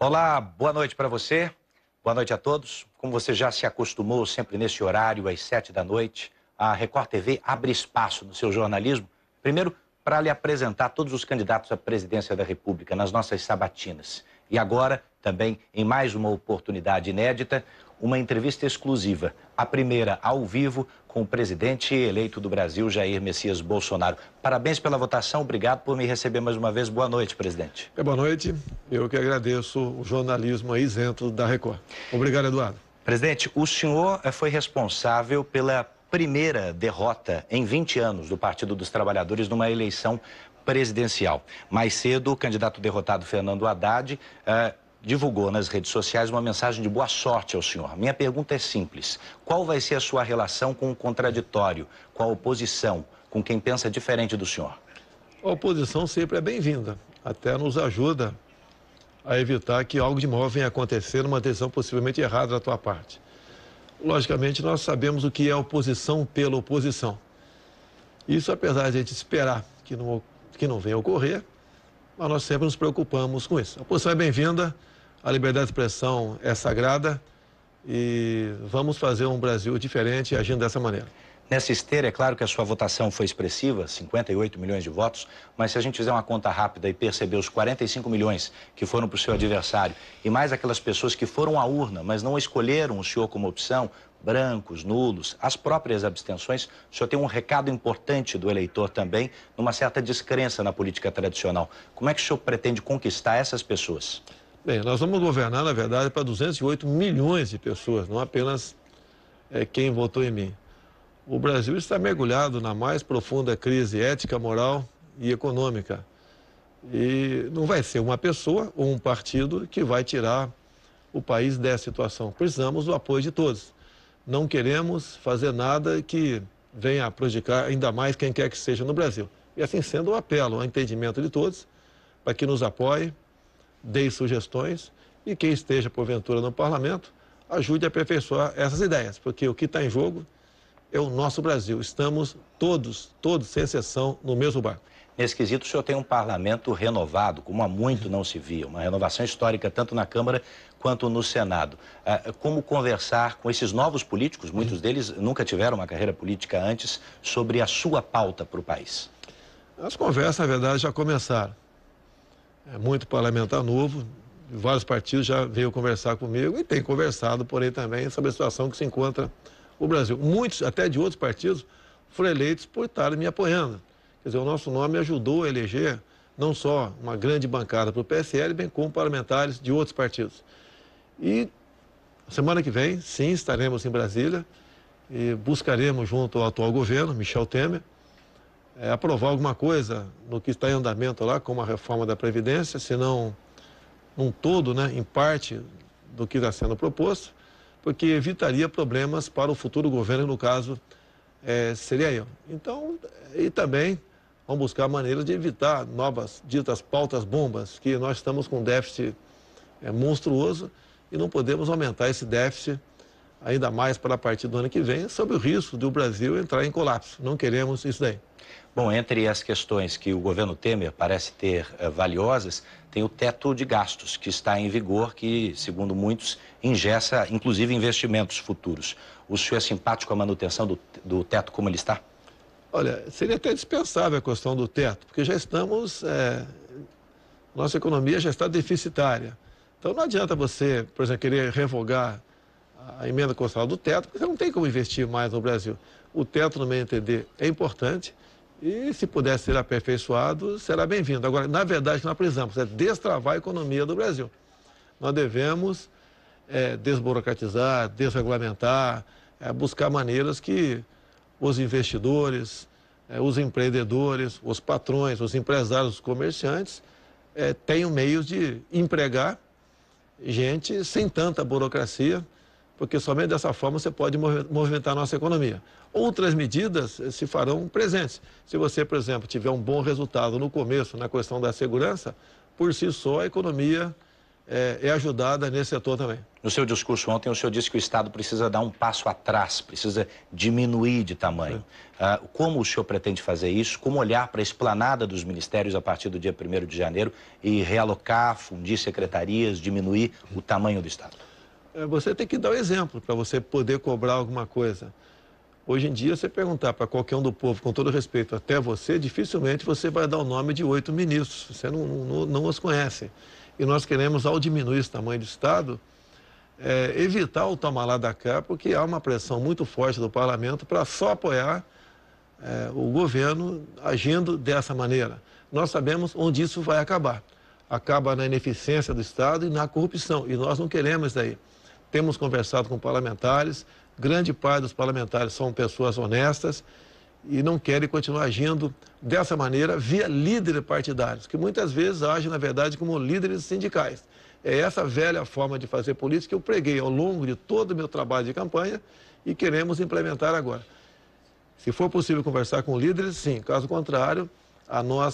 Olá, boa noite para você, boa noite a todos. Como você já se acostumou sempre nesse horário, às 7 da noite, a Record TV abre espaço no seu jornalismo, primeiro para lhe apresentar todos os candidatos à presidência da República nas nossas sabatinas. E agora, também, em mais uma oportunidade inédita, uma entrevista exclusiva, a primeira ao vivo com o presidente eleito do Brasil, Jair Messias Bolsonaro. Parabéns pela votação, obrigado por me receber mais uma vez. Boa noite, presidente. Boa noite, eu que agradeço o jornalismo isento da Record. Obrigado, Eduardo. Presidente, o senhor foi responsável pela primeira derrota em 20 anos do Partido dos Trabalhadores numa eleição presidencial. Mais cedo, o candidato derrotado Fernando Haddad divulgou nas redes sociais uma mensagem de boa sorte ao senhor. Minha pergunta é simples: qual vai ser a sua relação com o contraditório, com a oposição, com quem pensa diferente do senhor? A oposição sempre é bem-vinda, até nos ajuda a evitar que algo de mal venha acontecer numa decisão possivelmente errada da tua parte. Logicamente, nós sabemos o que é oposição pela oposição. Isso, apesar de a gente esperar que não venha a ocorrer, mas nós sempre nos preocupamos com isso. A oposição é bem-vinda, a liberdade de expressão é sagrada e vamos fazer um Brasil diferente agindo dessa maneira. Nessa esteira, é claro que a sua votação foi expressiva, 58 milhões de votos, mas se a gente fizer uma conta rápida e perceber os 45 milhões que foram para o seu adversário e mais aquelas pessoas que foram à urna, mas não escolheram o senhor como opção, brancos, nulos, as próprias abstenções, o senhor tem um recado importante do eleitor também, numa certa descrença na política tradicional. Como é que o senhor pretende conquistar essas pessoas? Bem, nós vamos governar, na verdade, para 208 milhões de pessoas, não apenas quem votou em mim. O Brasil está mergulhado na mais profunda crise ética, moral e econômica. E não vai ser uma pessoa ou um partido que vai tirar o país dessa situação. Precisamos do apoio de todos. Não queremos fazer nada que venha a prejudicar ainda mais quem quer que seja no Brasil. E assim sendo, eu apelo ao entendimento de todos para que nos apoie, dê sugestões e quem esteja, porventura, no parlamento, ajude a aperfeiçoar essas ideias, porque o que está em jogo é o nosso Brasil. Estamos todos, sem exceção, no mesmo barco. Nesse quesito, o senhor tem um parlamento renovado, como há muito não se via, uma renovação histórica tanto na Câmara quanto no Senado. Como conversar com esses novos políticos, muitos deles nunca tiveram uma carreira política antes, sobre a sua pauta para o país? As conversas, na verdade, já começaram. É muito parlamentar novo, vários partidos já veio conversar comigo e tem conversado, porém, também sobre a situação que se encontra o Brasil. Muitos, até de outros partidos, foram eleitos por estarem me apoiando. Quer dizer, o nosso nome ajudou a eleger não só uma grande bancada para o PSL, bem como parlamentares de outros partidos. E semana que vem, sim, estaremos em Brasília e buscaremos, junto ao atual governo, Michel Temer, aprovar alguma coisa no que está em andamento lá, como a reforma da Previdência, se não num todo, né, em parte do que está sendo proposto, porque evitaria problemas para o futuro governo, no caso, seria eu. Então, e também vamos buscar maneiras de evitar novas, ditas pautas bombas, que nós estamos com um déficit monstruoso e não podemos aumentar esse déficit ainda mais para a partir do ano que vem, sob o risco do Brasil entrar em colapso. Não queremos isso daí. Bom, entre as questões que o governo Temer parece ter valiosas, tem o teto de gastos, que está em vigor, que, segundo muitos, engessa, inclusive, investimentos futuros. O senhor é simpático à manutenção do teto como ele está? Olha, seria até dispensável a questão do teto, porque já estamos, nossa economia já está deficitária. Então não adianta você, por exemplo, querer revogar a emenda constitucional do teto, porque você não tem como investir mais no Brasil. O teto, no meu entender, é importante e, se puder ser aperfeiçoado, será bem-vindo. Agora, na verdade, o que nós precisamos é destravar a economia do Brasil. Nós devemos desburocratizar, desregulamentar, buscar maneiras que os investidores, os empreendedores, os patrões, os empresários, os comerciantes tenham meios de empregar gente sem tanta burocracia, porque somente dessa forma você pode movimentar a nossa economia. Outras medidas se farão presentes. Se você, por exemplo, tiver um bom resultado no começo na questão da segurança, por si só a economia é ajudada nesse setor também. No seu discurso ontem, o senhor disse que o Estado precisa dar um passo atrás, precisa diminuir de tamanho. Como o senhor pretende fazer isso? Como olhar para a esplanada dos ministérios a partir do dia 1º de janeiro e realocar, fundir secretarias, diminuir o tamanho do Estado? Você tem que dar o exemplo para você poder cobrar alguma coisa. Hoje em dia, você perguntar para qualquer um do povo, com todo respeito até você, dificilmente você vai dar o nome de 8 ministros. Você não os conhece. E nós queremos, ao diminuir esse tamanho do Estado, evitar o toma lá da cá, porque há uma pressão muito forte do parlamento para só apoiar o governo agindo dessa maneira. Nós sabemos onde isso vai acabar. Acaba na ineficiência do Estado e na corrupção. E nós não queremos isso daí. Temos conversado com parlamentares, grande parte dos parlamentares são pessoas honestas e não querem continuar agindo dessa maneira via líderes partidários, que muitas vezes agem, na verdade, como líderes sindicais. É essa velha forma de fazer política que eu preguei ao longo de todo o meu trabalho de campanha e queremos implementar agora. Se for possível conversar com líderes, sim. Caso contrário,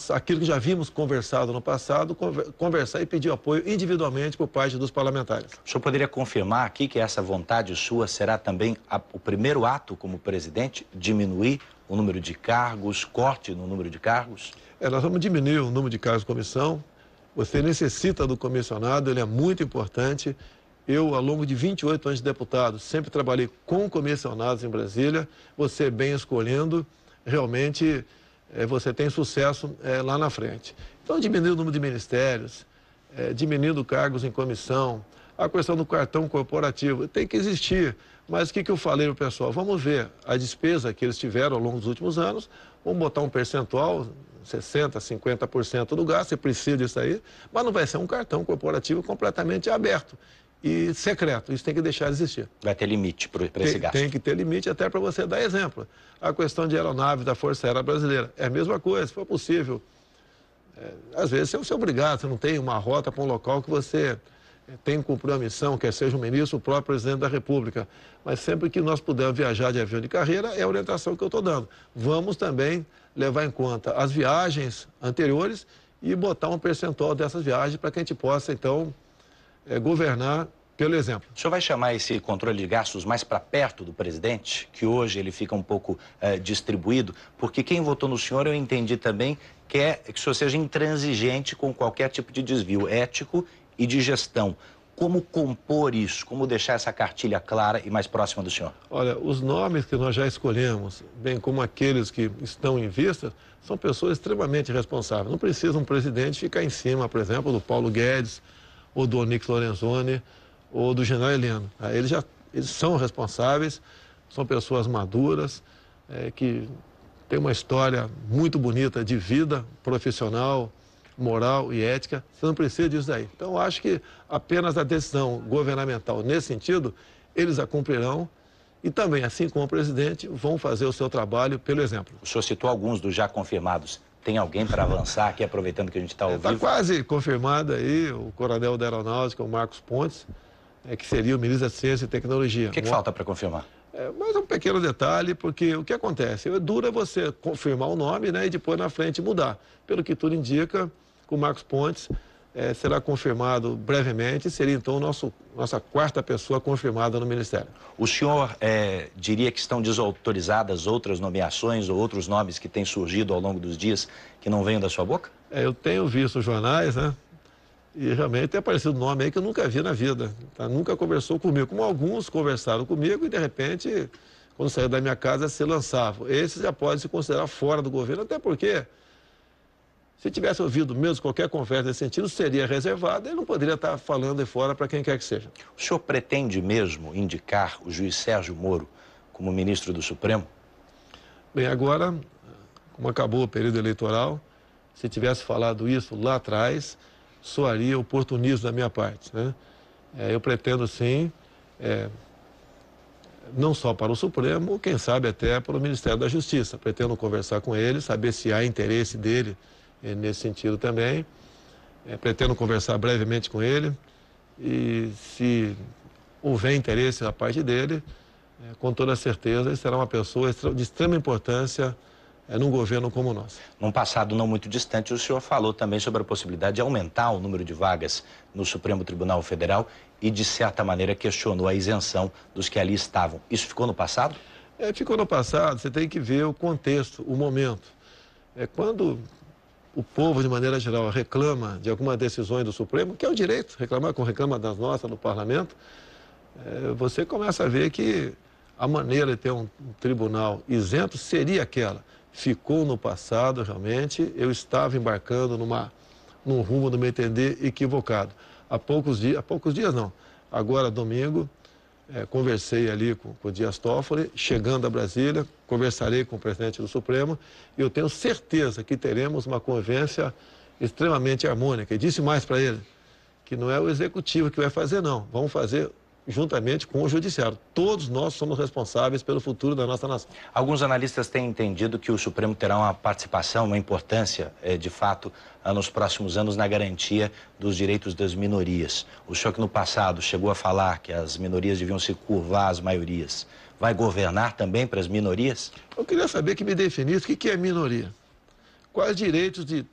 aquilo que já vimos conversado no passado, conversar e pedir apoio individualmente por parte dos parlamentares. O senhor poderia confirmar aqui que essa vontade sua será também o primeiro ato como presidente, diminuir o número de cargos, corte no número de cargos? Nós vamos diminuir o número de cargos de comissão. Você necessita do comissionado, ele é muito importante. Eu, ao longo de 28 anos de deputado, sempre trabalhei com comissionados em Brasília. Você bem escolhendo, realmente você tem sucesso lá na frente. Então, diminuir o número de ministérios, diminuindo cargos em comissão, a questão do cartão corporativo tem que existir. Mas o que eu falei para o pessoal? Vamos ver a despesa que eles tiveram ao longo dos últimos anos, vamos botar um percentual, 60%, 50% do gasto, você precisa disso aí, mas não vai ser um cartão corporativo completamente aberto e secreto. Isso tem que deixar de existir. Vai ter limite para esse gasto. Tem que ter limite até para você dar exemplo. A questão de aeronaves da Força Aérea Brasileira é a mesma coisa, se for possível. Às vezes você é obrigado, você não tem uma rota para um local que você tem que cumprir uma missão, quer seja o ministro, o próprio presidente da República. Mas sempre que nós pudermos viajar de avião de carreira, é a orientação que eu estou dando. Vamos também levar em conta as viagens anteriores e botar um percentual dessas viagens para que a gente possa, então, governar pelo exemplo. O senhor vai chamar esse controle de gastos mais para perto do presidente, que hoje ele fica um pouco distribuído, porque quem votou no senhor, eu entendi também, quer que o senhor seja intransigente com qualquer tipo de desvio ético e de gestão. Como compor isso? Como deixar essa cartilha clara e mais próxima do senhor? Olha, os nomes que nós já escolhemos, bem como aqueles que estão em vista, são pessoas extremamente responsáveis. Não precisa um presidente ficar em cima, por exemplo, do Paulo Guedes, ou do Onyx Lorenzoni, ou do general Heleno. Eles são responsáveis, são pessoas maduras, que têm uma história muito bonita de vida profissional, moral e ética. Você não precisa disso daí. Então, eu acho que apenas a decisão governamental nesse sentido, eles a cumprirão e também, assim como o presidente, vão fazer o seu trabalho pelo exemplo. O senhor citou alguns dos já confirmados. Tem alguém para avançar aqui, aproveitando que a gente está ao vivo? Está quase confirmado aí o coronel da Aeronáutica, o Marcos Pontes, que seria o ministro da Ciência e Tecnologia. O que falta para confirmar? Mas é um pequeno detalhe, porque o que acontece? É duro você confirmar o nome, né, e depois na frente mudar. Pelo que tudo indica, o Marcos Pontes será confirmado brevemente, seria então nossa quarta pessoa confirmada no Ministério. O senhor diria que estão desautorizadas outras nomeações ou outros nomes que têm surgido ao longo dos dias que não venham da sua boca? Eu tenho visto os jornais, né? E realmente tem aparecido um nome aí que eu nunca vi na vida. Tá? Nunca conversou comigo. Como alguns conversaram comigo e, de repente, quando saiu da minha casa, se lançavam. Esses já podem se considerar fora do governo, até porque, se tivesse ouvido mesmo qualquer conversa nesse sentido, seria reservado e não poderia estar falando de fora para quem quer que seja. O senhor pretende mesmo indicar o juiz Sérgio Moro como ministro do Supremo? Bem, agora, como acabou o período eleitoral, se tivesse falado isso lá atrás, soaria oportunismo da minha parte, né? Eu pretendo, sim, não só para o Supremo, quem sabe até para o Ministério da Justiça. Pretendo conversar com ele, saber se há interesse dele nesse sentido também. Pretendo conversar brevemente com ele e, se houver interesse da parte dele, com toda certeza, ele será uma pessoa de extrema importância num governo como o nosso. Num passado não muito distante, o senhor falou também sobre a possibilidade de aumentar o número de vagas no Supremo Tribunal Federal e, de certa maneira, questionou a isenção dos que ali estavam. Isso ficou no passado? Ficou no passado, você tem que ver o contexto, o momento. Quando o povo, de maneira geral, reclama de algumas decisões do Supremo, que é o direito, reclama das nossas, do Parlamento, você começa a ver que a maneira de ter um tribunal isento seria aquela. Ficou no passado, realmente, eu estava embarcando num rumo, no meu entender, equivocado. Há poucos dias não, agora domingo, conversei ali com o Dias Toffoli, chegando a Brasília, conversarei com o presidente do Supremo e eu tenho certeza que teremos uma convivência extremamente harmônica. E disse mais para ele, que não é o executivo que vai fazer, não. Vamos fazer juntamente com o judiciário. Todos nós somos responsáveis pelo futuro da nossa nação. Alguns analistas têm entendido que o Supremo terá uma participação, uma importância, de fato, nos próximos anos na garantia dos direitos das minorias. O senhor que no passado chegou a falar que as minorias deviam se curvar às maiorias, vai governar também para as minorias? Eu queria saber que me definisse o que é minoria. Quais direitos de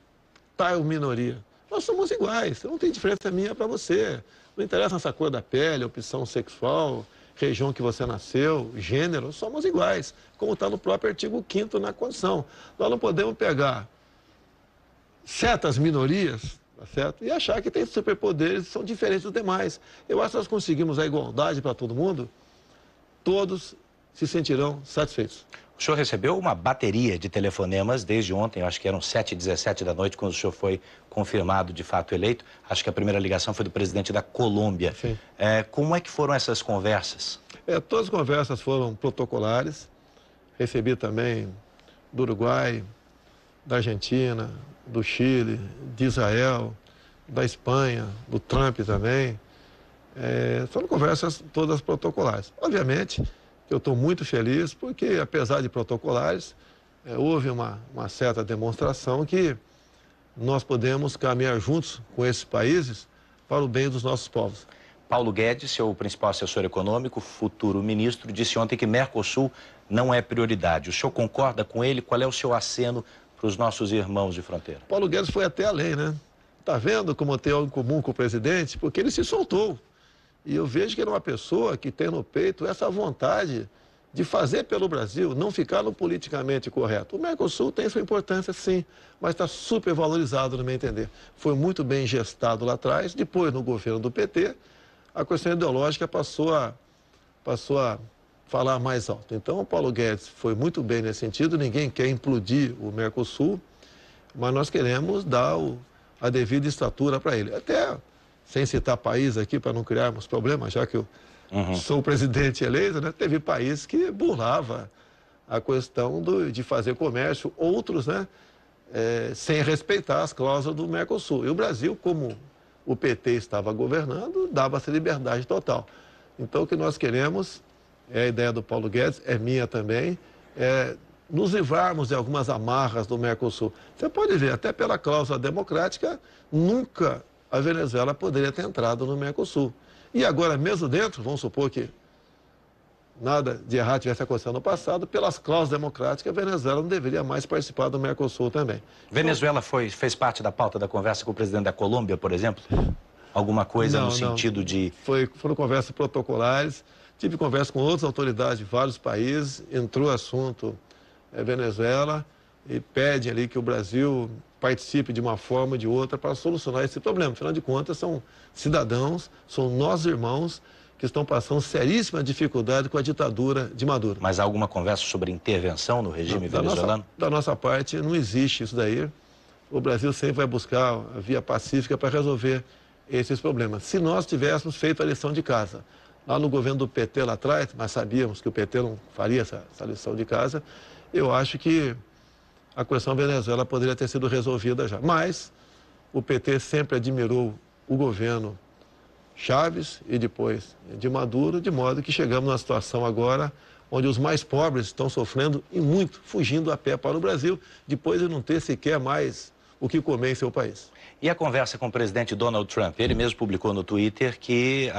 tal minoria? Nós somos iguais, não tem diferença minha para você. Não interessa essa cor da pele, opção sexual, região que você nasceu, gênero, somos iguais, como está no próprio artigo 5º na Constituição. Nós não podemos pegar certas minorias, tá certo? E achar que tem superpoderes que são diferentes dos demais. Eu acho que nós conseguimos a igualdade para todo mundo, todos se sentirão satisfeitos. O senhor recebeu uma bateria de telefonemas desde ontem, acho que eram 7h17 da noite, quando o senhor foi confirmado de fato eleito. Acho que a primeira ligação foi do presidente da Colômbia. Sim. Como é que foram essas conversas? Todas as conversas foram protocolares. Recebi também do Uruguai, da Argentina, do Chile, de Israel, da Espanha, do Trump também. Foram conversas todas protocolares. Obviamente, eu estou muito feliz porque, apesar de protocolares, houve uma certa demonstração que nós podemos caminhar juntos com esses países para o bem dos nossos povos. Paulo Guedes, seu principal assessor econômico, futuro ministro, disse ontem que Mercosul não é prioridade. O senhor concorda com ele? Qual é o seu aceno para os nossos irmãos de fronteira? Paulo Guedes foi até além, né? Está vendo como tem algo em comum com o presidente? Porque ele se soltou. E eu vejo que ele é uma pessoa que tem no peito essa vontade de fazer pelo Brasil, não ficar no politicamente correto. O Mercosul tem sua importância, sim, mas está super valorizado, no meu entender. Foi muito bem gestado lá atrás, depois, no governo do PT, a questão ideológica passou a falar mais alto. Então, o Paulo Guedes foi muito bem nesse sentido, ninguém quer implodir o Mercosul, mas nós queremos dar a devida estatura para ele. Até, sem citar país aqui, para não criarmos problemas, já que eu sou o presidente eleito, né? Teve país que burlava a questão de fazer comércio, outros, né? Sem respeitar as cláusulas do Mercosul. E o Brasil, como o PT estava governando, dava essa liberdade total. Então, o que nós queremos, a ideia do Paulo Guedes, é minha também, nos livrarmos de algumas amarras do Mercosul. Você pode ver, até pela cláusula democrática, nunca a Venezuela poderia ter entrado no Mercosul. E agora, mesmo dentro, vamos supor que nada de errado tivesse acontecido no passado, pelas cláusulas democráticas, a Venezuela não deveria mais participar do Mercosul também. Venezuela fez parte da pauta da conversa com o presidente da Colômbia, por exemplo? Alguma coisa no sentido de... Foram conversas protocolares, tive conversa com outras autoridades de vários países, entrou o assunto Venezuela e pede ali que o Brasil participe de uma forma ou de outra para solucionar esse problema. Afinal de contas, são cidadãos, são nossos irmãos que estão passando seríssima dificuldade com a ditadura de Maduro. Mas há alguma conversa sobre intervenção no regime venezuelano? Da nossa parte, não existe isso daí. O Brasil sempre vai buscar a via pacífica para resolver esses problemas. Se nós tivéssemos feito a lição de casa, lá no governo do PT lá atrás, mas sabíamos que o PT não faria essa lição de casa, eu acho que a questão Venezuela poderia ter sido resolvida já. Mas o PT sempre admirou o governo Chávez e depois de Maduro, de modo que chegamos numa situação agora onde os mais pobres estão sofrendo e muito, fugindo a pé para o Brasil, depois de não ter sequer mais o que comer em seu país. E a conversa com o presidente Donald Trump? Ele mesmo publicou no Twitter que,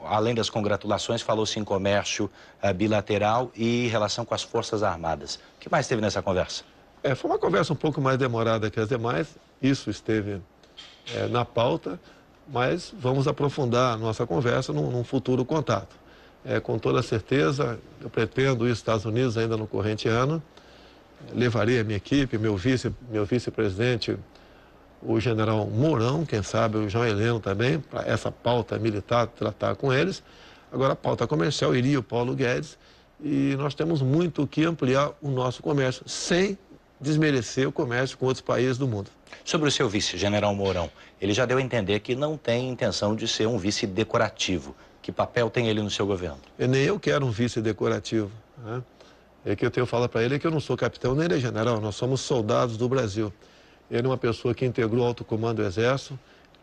além das congratulações, falou-se em comércio bilateral e relação com as Forças Armadas. O que mais teve nessa conversa? Foi uma conversa um pouco mais demorada que as demais, isso esteve na pauta, mas vamos aprofundar a nossa conversa num futuro contato. Com toda certeza, eu pretendo ir aos Estados Unidos ainda no corrente ano, levarei a minha equipe, meu vice-presidente, o general Mourão, quem sabe o João Heleno também, para essa pauta militar, tratar com eles. Agora, a pauta comercial iria o Paulo Guedes, e nós temos muito que ampliar o nosso comércio, sem desmerecer o comércio com outros países do mundo. Sobre o seu vice, general Mourão, ele já deu a entender que não tem intenção de ser um vice decorativo. Que papel tem ele no seu governo? Nem eu quero um vice decorativo, né? Que eu tenho falado para ele é que eu não sou capitão nem ele é general, nós somos soldados do Brasil. Ele é uma pessoa que integrou o alto comando do Exército,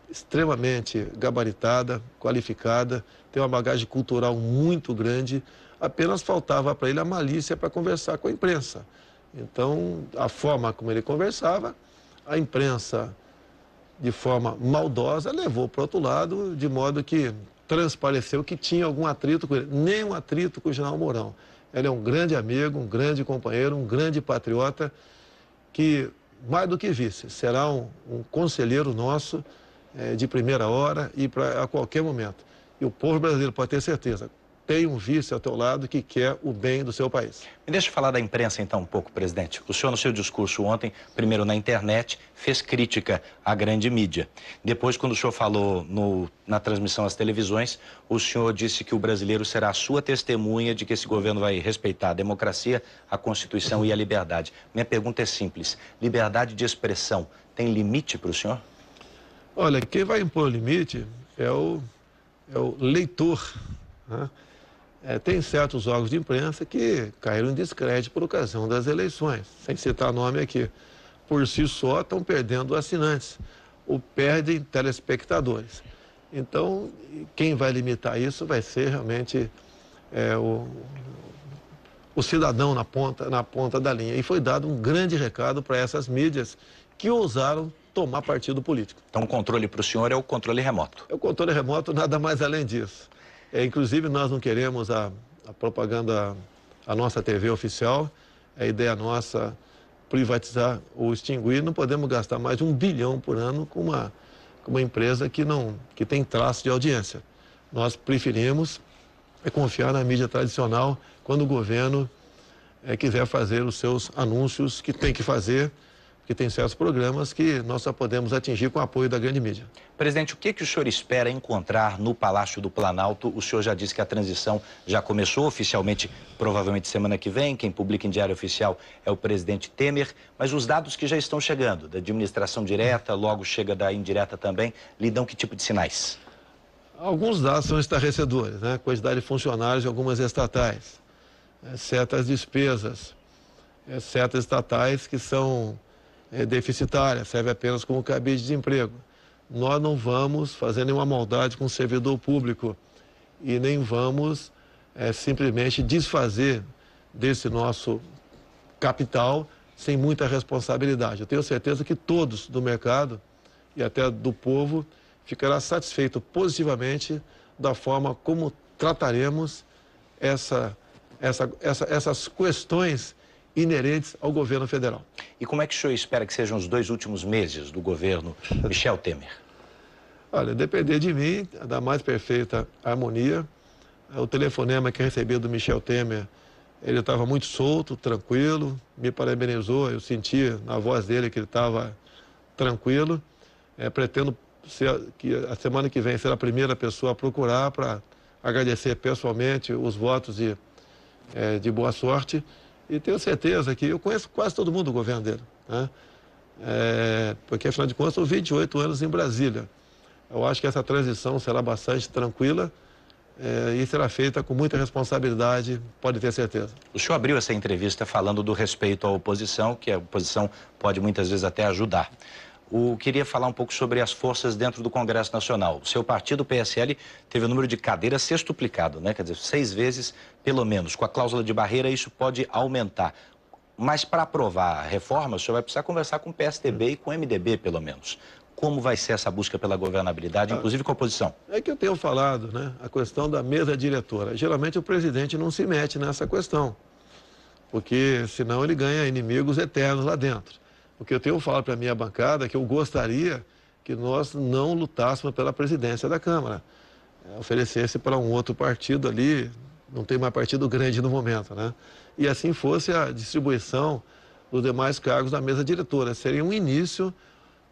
extremamente gabaritada, qualificada, tem uma bagagem cultural muito grande, apenas faltava para ele a malícia para conversar com a imprensa. Então, a forma como ele conversava, a imprensa, de forma maldosa, levou para o outro lado, de modo que transpareceu que tinha algum atrito com ele. Nem um atrito com o general Mourão. Ele é um grande amigo, um grande companheiro, um grande patriota, que, mais do que vice, será um conselheiro nosso de primeira hora e a qualquer momento. E o povo brasileiro pode ter certeza, tem um vice ao teu lado que quer o bem do seu país. Me deixa falar da imprensa então um pouco, presidente. O senhor, no seu discurso ontem, primeiro na internet, fez crítica à grande mídia. Depois, quando o senhor falou na transmissão às televisões, o senhor disse que o brasileiro será a sua testemunha de que esse governo vai respeitar a democracia, a Constituição e a liberdade. Minha pergunta é simples. Liberdade de expressão tem limite para o senhor? Olha, quem vai impor o limite é o leitor, né? Tem certos órgãos de imprensa que caíram em descrédito por ocasião das eleições, sem citar nome aqui. Por si só, estão perdendo assinantes, ou perdem telespectadores. Então, quem vai limitar isso vai ser realmente o cidadão na ponta da linha. E foi dado um grande recado para essas mídias que ousaram tomar partido político. Então, o controle para o senhor é o controle remoto? O controle remoto, nada mais além disso. Inclusive, nós não queremos a propaganda, a nossa TV oficial, a ideia nossa privatizar ou extinguir, não podemos gastar mais de 1 bilhão por ano com uma empresa que tem traço de audiência. Nós preferimos confiar na mídia tradicional quando o governo quiser fazer os seus anúncios que tem que fazer, que tem certos programas que nós só podemos atingir com o apoio da grande mídia. Presidente, o que o senhor espera encontrar no Palácio do Planalto? O senhor já disse que a transição já começou oficialmente, provavelmente semana que vem. Quem publica em Diário Oficial é o presidente Temer. Mas os dados que já estão chegando, da administração direta, logo chega da indireta também, lhe dão que tipo de sinais? Alguns dados são estarrecedores, né? Quantidade de funcionários de algumas estatais, certas despesas, certas estatais que são deficitária, serve apenas como cabide de desemprego. Nós não vamos fazer nenhuma maldade com o servidor público e nem vamos simplesmente desfazer desse nosso capital sem muita responsabilidade. Eu tenho certeza que todos do mercado e até do povo ficará satisfeito positivamente da forma como trataremos essas questões inerentes ao governo federal. E como é que o senhor espera que sejam os 2 últimos meses do governo Michel Temer? Olha, depender de mim, da mais perfeita harmonia. O telefonema que recebi do Michel Temer, ele estava muito solto, tranquilo, me parabenizou, eu senti na voz dele que ele estava tranquilo. Pretendo que a semana que vem ser a primeira pessoa a procurar para agradecer pessoalmente os votos de boa sorte. E tenho certeza que eu conheço quase todo mundo do governo dele, né? Porque, afinal de contas, são 28 anos em Brasília. Eu acho que essa transição será bastante tranquila e será feita com muita responsabilidade, pode ter certeza. O senhor abriu essa entrevista falando do respeito à oposição, que a oposição pode muitas vezes até ajudar. Queria falar um pouco sobre as forças dentro do Congresso Nacional. O seu partido, o PSL, teve o número de cadeiras sextuplicado, né? Quer dizer, 6 vezes, pelo menos. Com a cláusula de barreira, isso pode aumentar. Mas para aprovar a reforma, o senhor vai precisar conversar com o PSDB e com o MDB, pelo menos. Como vai ser essa busca pela governabilidade, inclusive com a oposição? É que eu tenho falado, né? A questão da mesa diretora. Geralmente o presidente não se mete nessa questão. porque senão ele ganha inimigos eternos lá dentro. O que eu tenho falado para a minha bancada é que eu gostaria que nós não lutássemos pela presidência da Câmara, oferecesse para um outro partido ali, não tem mais partido grande no momento, né? E assim fosse a distribuição dos demais cargos da mesa diretora. Seria um início,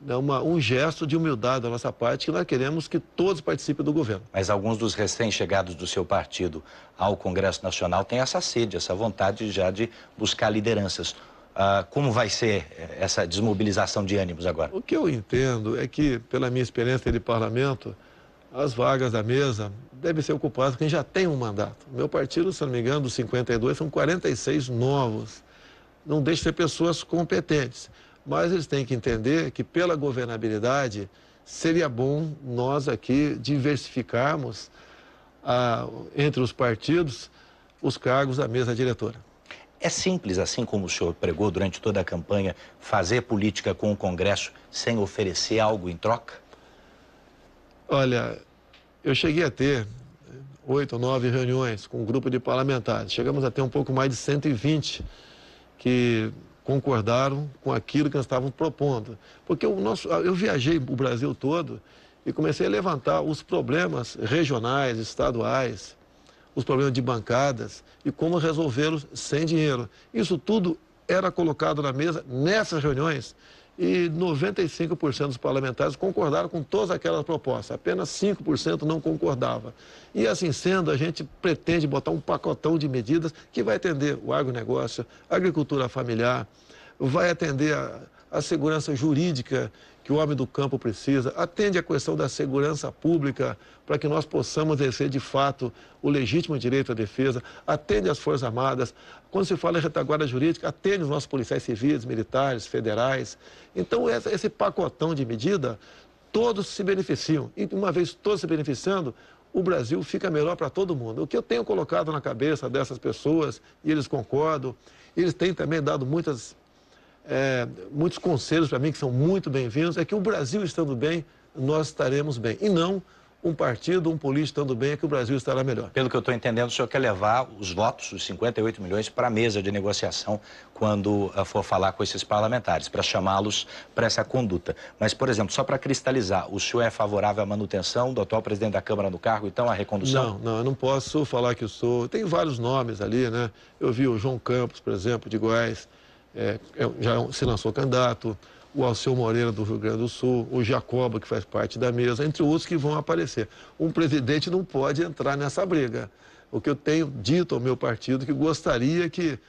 né, um gesto de humildade da nossa parte, que nós queremos que todos participem do governo. Mas alguns dos recém-chegados do seu partido ao Congresso Nacional têm essa sede, essa vontade já de buscar lideranças. Como vai ser essa desmobilização de ânimos agora? O que eu entendo é que, pela minha experiência de parlamento, as vagas da mesa devem ser ocupadas por quem já tem um mandato. O meu partido, se não me engano, dos 52, são 46 novos. Não deixe de ser pessoas competentes. Mas eles têm que entender que, pela governabilidade, seria bom nós aqui diversificarmos entre os partidos os cargos da mesa diretora. É simples, assim como o senhor pregou durante toda a campanha, fazer política com o Congresso sem oferecer algo em troca? Olha, eu cheguei a ter 8 ou 9 reuniões com um grupo de parlamentares. Chegamos a ter um pouco mais de 120 que concordaram com aquilo que nós estávamos propondo. Porque eu viajei o Brasil todo e comecei a levantar os problemas regionais, estaduais, os problemas de bancadas e como resolvê-los sem dinheiro. Isso tudo era colocado na mesa nessas reuniões e 95% dos parlamentares concordaram com todas aquelas propostas, apenas 5% não concordava. E assim sendo, a gente pretende botar um pacotão de medidas que vai atender o agronegócio, a agricultura familiar, vai atender a segurança jurídica que o homem do campo precisa, atende a questão da segurança pública para que nós possamos exercer de fato o legítimo direito à defesa, atende as Forças Armadas, quando se fala em retaguarda jurídica, atende os nossos policiais civis, militares, federais. Então, esse pacotão de medida, todos se beneficiam. E uma vez todos se beneficiando, o Brasil fica melhor para todo mundo. O que eu tenho colocado na cabeça dessas pessoas, e eles concordam, eles têm também dado muitos conselhos para mim que são muito bem-vindos, é que o Brasil estando bem, nós estaremos bem. E não um partido, um político estando bem, é que o Brasil estará melhor. Pelo que eu estou entendendo, o senhor quer levar os votos, os 58 milhões, para a mesa de negociação quando for falar com esses parlamentares, para chamá-los para essa conduta. Mas, por exemplo, só para cristalizar, o senhor é favorável à manutenção do atual presidente da Câmara no cargo, então, à recondução? Não, eu não posso falar que eu sou... Tem vários nomes ali, né? Eu vi o João Campos, por exemplo, de Goiás, já se lançou candidato, o Alceu Moreira do Rio Grande do Sul, o Jacoba, que faz parte da mesa, entre outros que vão aparecer. Um presidente não pode entrar nessa briga. O que eu tenho dito ao meu partido que gostaria que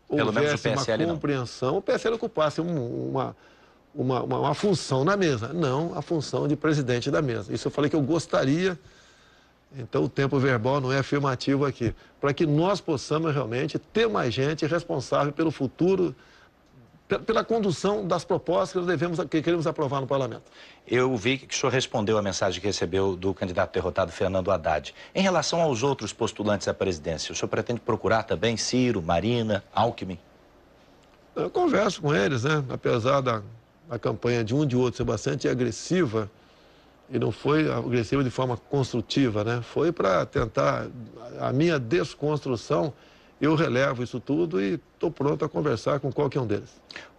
houvesse uma compreensão, o PSL ocupasse uma função na mesa, não a função de presidente da mesa. Isso eu falei que eu gostaria, então o tempo verbal não é afirmativo aqui, para que nós possamos realmente ter mais gente responsável pelo futuro, pela condução das propostas que queremos aprovar no Parlamento. Eu vi que o senhor respondeu a mensagem que recebeu do candidato derrotado Fernando Haddad. Em relação aos outros postulantes à presidência, o senhor pretende procurar também Ciro, Marina, Alckmin? Eu converso com eles, né? Apesar da campanha de um e de outro ser bastante agressiva, e não foi agressiva de forma construtiva, né? Foi para tentar a minha desconstrução. Eu relevo isso tudo e estou pronto a conversar com qualquer um deles.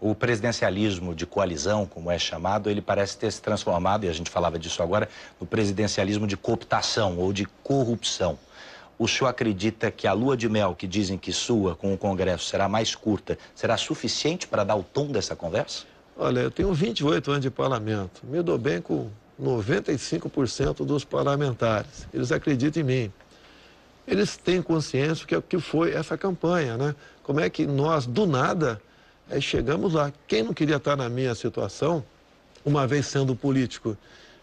O presidencialismo de coalizão, como é chamado, ele parece ter se transformado, e a gente falava disso agora, no presidencialismo de cooptação ou de corrupção. O senhor acredita que a lua de mel, que dizem que sua com o Congresso será mais curta, será suficiente para dar o tom dessa conversa? Olha, eu tenho 28 anos de parlamento, me dou bem com 95% dos parlamentares. Eles acreditam em mim. Eles têm consciência que foi essa campanha, né? Como é que nós, do nada, chegamos lá. Quem não queria estar na minha situação, uma vez sendo político?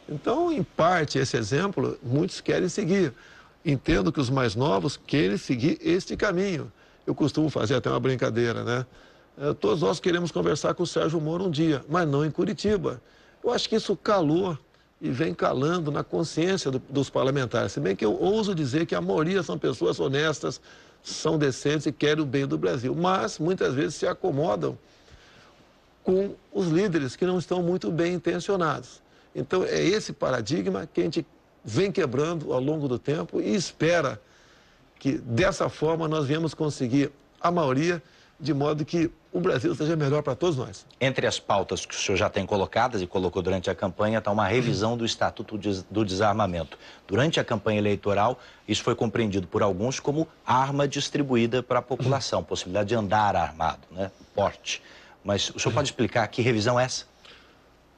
Então, em parte, esse exemplo, muitos querem seguir. Entendo que os mais novos querem seguir este caminho. Eu costumo fazer até uma brincadeira, né? Todos nós queremos conversar com o Sérgio Moro um dia, mas não em Curitiba. Eu acho que isso calou e vem calando na consciência dos parlamentares. Se bem que eu ouso dizer que a maioria são pessoas honestas, são decentes e querem o bem do Brasil. Mas, muitas vezes, se acomodam com os líderes que não estão muito bem intencionados. Então, é esse paradigma que a gente vem quebrando ao longo do tempo e espera que, dessa forma, nós venhamos conseguir a maioria de modo que o Brasil seja melhor para todos nós. Entre as pautas que o senhor já tem colocadas e colocou durante a campanha está uma revisão do Estatuto do Desarmamento. Durante a campanha eleitoral, isso foi compreendido por alguns como arma distribuída para a população, possibilidade de andar armado, né? Porte. Mas o senhor pode explicar que revisão é essa?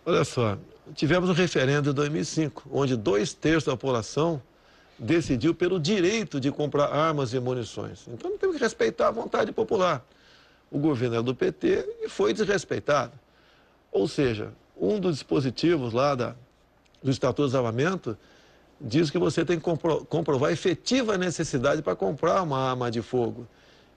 Olha só, tivemos um referendo em 2005, onde 2/3 da população decidiu pelo direito de comprar armas e munições. Então, não temos que respeitar a vontade popular. O governo é do PT e foi desrespeitado. Ou seja, um dos dispositivos lá do Estatuto do Desarmamento diz que você tem que comprovar a efetiva necessidade para comprar uma arma de fogo.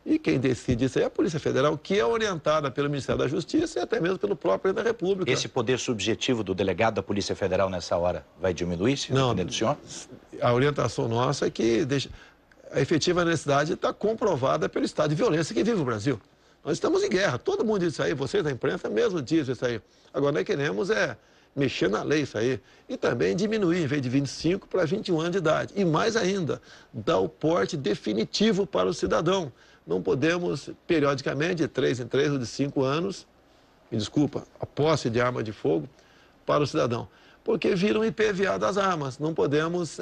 E quem decide isso aí é a Polícia Federal, que é orientada pelo Ministério da Justiça e até mesmo pelo próprio Presidente da República. Esse poder subjetivo do delegado da Polícia Federal nessa hora vai diminuir, se depender do senhor? A orientação nossa é que a efetiva necessidade está comprovada pelo estado de violência que vive o Brasil. Nós estamos em guerra, todo mundo diz isso aí, vocês da imprensa mesmo dizem isso aí. Agora, nós queremos mexer na lei isso aí. E também diminuir, em vez de 25 para 21 anos de idade. E mais ainda, dar o porte definitivo para o cidadão. Não podemos, periodicamente, de 3 em 3 ou de 5 anos, a posse de arma de fogo para o cidadão. Porque vira um IPVA das armas. Não podemos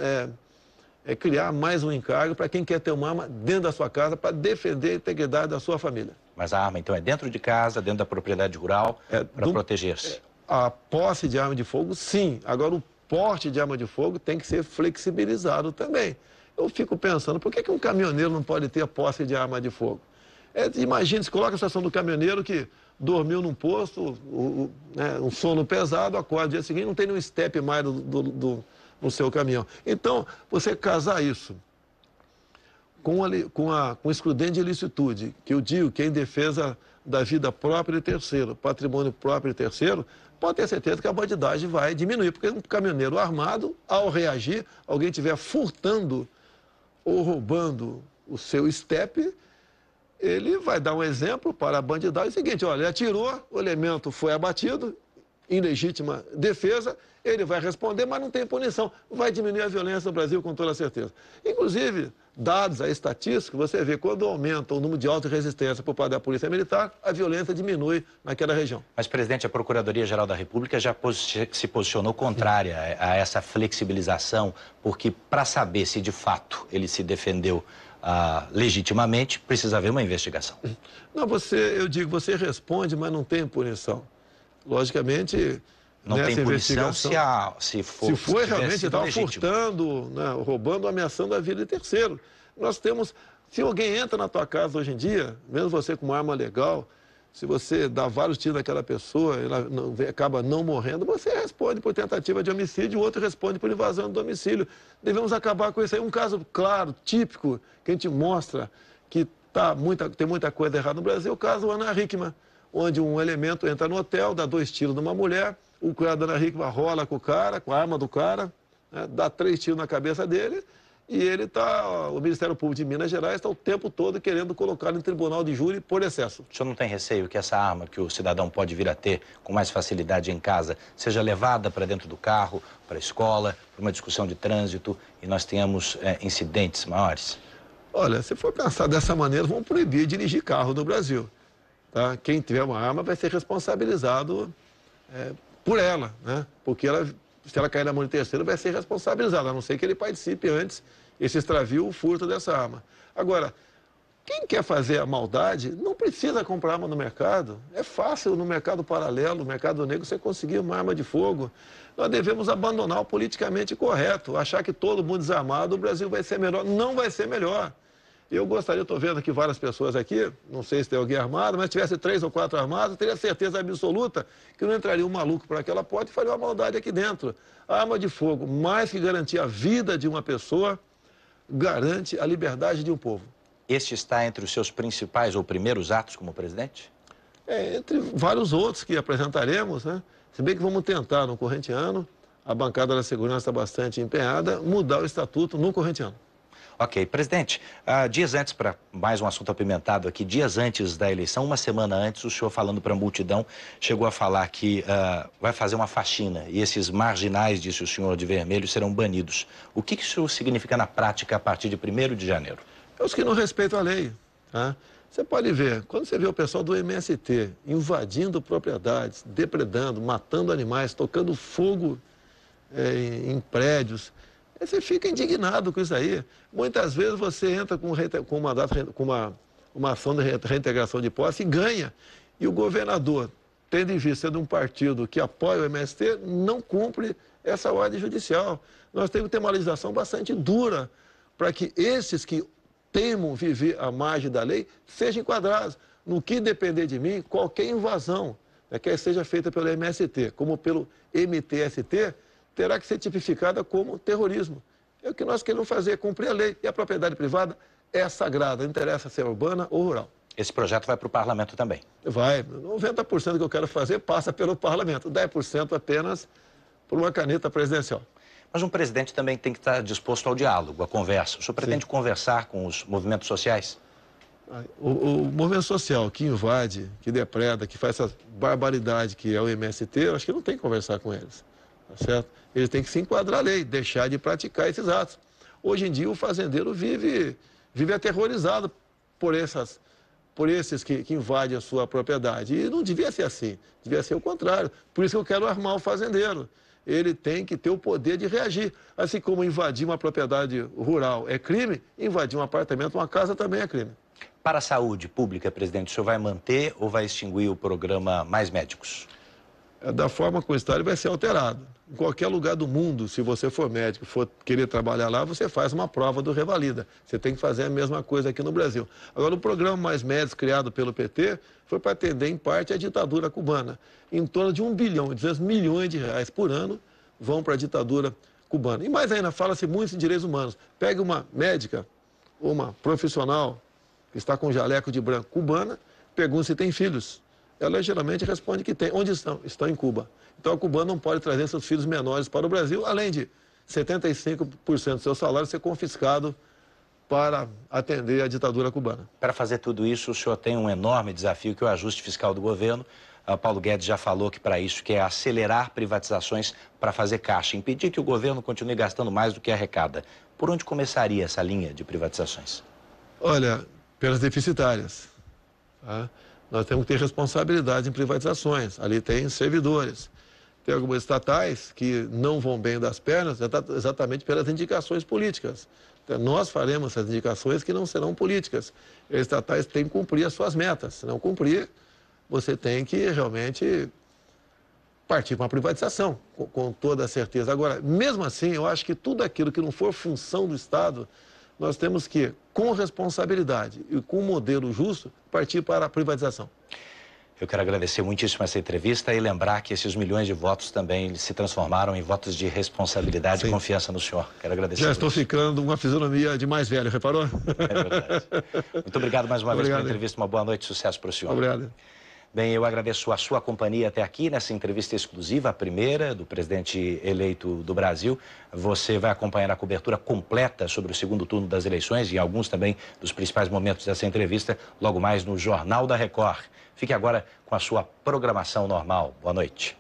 criar mais um encargo para quem quer ter uma arma dentro da sua casa para defender a integridade da sua família. Mas a arma, então, é dentro de casa, dentro da propriedade rural, para proteger-se? A posse de arma de fogo, sim. Agora, o porte de arma de fogo tem que ser flexibilizado também. Eu fico pensando, por que um caminhoneiro não pode ter a posse de arma de fogo? Imagine, se coloca a situação do caminhoneiro que dormiu num posto, um sono pesado, acorda no dia seguinte, não tem nenhum step mais no seu caminhão. Então, você casar isso com excludente de ilicitude, que eu digo que é em defesa da vida própria de terceiro, patrimônio próprio de terceiro, pode ter certeza que a bandidagem vai diminuir, porque um caminhoneiro armado, ao reagir, alguém estiver furtando ou roubando o seu estepe, ele vai dar um exemplo para a bandidagem. É o seguinte, olha, ele atirou, o elemento foi abatido, em legítima defesa, ele vai responder, mas não tem punição. Vai diminuir a violência no Brasil com toda certeza. Inclusive, dados a estatística, você vê, quando aumenta o número de auto-resistência por parte da Polícia Militar, a violência diminui naquela região. Mas, presidente, a Procuradoria-Geral da República já se posicionou contrária a essa flexibilização, porque para saber se de fato ele se defendeu legitimamente, precisa haver uma investigação. Não, você responde, mas não tem punição. Logicamente, não nessa tem punição se foi realmente estava furtando, né, roubando, ameaçando a vida de terceiro. Nós temos, se alguém entra na tua casa hoje em dia, mesmo você com uma arma legal, se você dá vários tiros naquela pessoa, ela acaba não morrendo, você responde por tentativa de homicídio, o outro responde por invasão do domicílio. Devemos acabar com isso aí. Um caso claro, típico, que a gente mostra que tem muita coisa errada no Brasil, é o caso Ana Hickman, onde um elemento entra no hotel, dá 2 tiros numa mulher, o cara da Ana Hickman rola com o cara, com a arma do cara, né, dá 3 tiros na cabeça dele, e o Ministério Público de Minas Gerais está o tempo todo querendo colocá-lo em tribunal de júri por excesso. O senhor não tem receio que essa arma que o cidadão pode vir a ter com mais facilidade em casa seja levada para dentro do carro, para a escola, para uma discussão de trânsito e nós tenhamos incidentes maiores? Olha, se for pensar dessa maneira, vamos proibir dirigir carro no Brasil. Tá? Quem tiver uma arma vai ser responsabilizado por ela, né? Porque se ela cair na mão de terceiro, vai ser responsabilizado, a não ser que ele participe antes e se extravie o furto dessa arma. Agora, quem quer fazer a maldade não precisa comprar arma no mercado. É fácil no mercado paralelo, no mercado negro, você conseguir uma arma de fogo. Nós devemos abandonar o politicamente correto, achar que todo mundo desarmado, o Brasil vai ser melhor. Não vai ser melhor. Eu gostaria, estou vendo aqui várias pessoas aqui, não sei se tem alguém armado, mas se tivesse 3 ou 4 armados, teria certeza absoluta que não entraria um maluco por aquela porta e faria uma maldade aqui dentro. A arma de fogo, mais que garantir a vida de uma pessoa, garante a liberdade de um povo. Este está entre os seus principais ou primeiros atos como presidente? Entre vários outros que apresentaremos, né? Se bem que vamos tentar, no corrente ano, a bancada da segurança está bastante empenhada, mudar o estatuto no corrente ano. Ok. Presidente, dias antes, para mais um assunto apimentado aqui, dias antes da eleição, uma semana antes, o senhor falando para a multidão, chegou a falar que vai fazer uma faxina e esses marginais, disse o senhor, de vermelho, serão banidos. O que isso significa na prática a partir de 1º de janeiro? É os que não respeitam a lei. Tá? Você pode ver, quando você vê o pessoal do MST invadindo propriedades, depredando, matando animais, tocando fogo em prédios, aí você fica indignado com isso aí. Muitas vezes você entra com uma ação de reintegração de posse e ganha. E o governador, tendo em vista de um partido que apoia o MST, não cumpre essa ordem judicial. Nós temos que ter uma legislação bastante dura para que esses que temam viver à margem da lei sejam enquadrados. No que depender de mim, qualquer invasão, quer seja feita pelo MST como pelo MTST, terá que ser tipificada como terrorismo. É o que nós queremos fazer, cumprir a lei. E a propriedade privada é sagrada, não interessa se é urbana ou rural. Esse projeto vai para o parlamento também? Vai. 90% do que eu quero fazer passa pelo parlamento, 10% apenas por uma caneta presidencial. Mas um presidente também tem que estar disposto ao diálogo, à conversa. O senhor pretende conversar com os movimentos sociais? O movimento social que invade, que depreda, que faz essa barbaridade que é o MST, eu acho que não tem que conversar com eles, tá certo? Eles têm que se enquadrar a lei, deixar de praticar esses atos. Hoje em dia o fazendeiro vive aterrorizado por esses que invadem a sua propriedade. E não devia ser assim, devia ser o contrário. Por isso que eu quero armar o fazendeiro. Ele tem que ter o poder de reagir. Assim como invadir uma propriedade rural é crime, invadir um apartamento, uma casa também é crime. Para a saúde pública, presidente, o senhor vai manter ou vai extinguir o programa Mais Médicos? Da forma como está, ele vai ser alterado. Em qualquer lugar do mundo, se você for médico, for querer trabalhar lá, você faz uma prova do Revalida. Você tem que fazer a mesma coisa aqui no Brasil. Agora, o programa Mais Médicos, criado pelo PT, foi para atender, em parte, a ditadura cubana. Em torno de 1 bilhão e 200 milhões de reais por ano vão para a ditadura cubana. E mais ainda, fala-se muito em direitos humanos. Pega uma médica, uma profissional que está com jaleco de branco cubana, pergunta se tem filhos. Ela geralmente responde que tem. Onde estão? Estão em Cuba. Então, a cubana não pode trazer seus filhos menores para o Brasil, além de 75% do seu salário ser confiscado para atender a ditadura cubana. Para fazer tudo isso, o senhor tem um enorme desafio, que é o ajuste fiscal do governo. Paulo Guedes já falou que para isso quer acelerar privatizações para fazer caixa, impedir que o governo continue gastando mais do que arrecada. Por onde começaria essa linha de privatizações? Olha, pelas deficitárias. Tá? Nós temos que ter responsabilidade em privatizações. Ali tem servidores. Tem algumas estatais que não vão bem das pernas exatamente pelas indicações políticas. Então, nós faremos essas indicações que não serão políticas. As estatais têm que cumprir as suas metas. Se não cumprir, você tem que realmente partir para uma privatização, com toda a certeza. Agora, mesmo assim, eu acho que tudo aquilo que não for função do Estado, nós temos que, com responsabilidade e com um modelo justo, partir para a privatização. Eu quero agradecer muitíssimo essa entrevista e lembrar que esses milhões de votos também se transformaram em votos de responsabilidade Sim. e confiança no senhor. Quero agradecer. Já estou ficando uma fisionomia de mais velho, reparou? É verdade. Muito obrigado mais uma vez pela entrevista. Uma boa noite, sucesso para o senhor. Obrigado. Bem, eu agradeço a sua companhia até aqui nessa entrevista exclusiva, a primeira do presidente eleito do Brasil. Você vai acompanhar a cobertura completa sobre o segundo turno das eleições e alguns também dos principais momentos dessa entrevista, logo mais no Jornal da Record. Fique agora com a sua programação normal. Boa noite.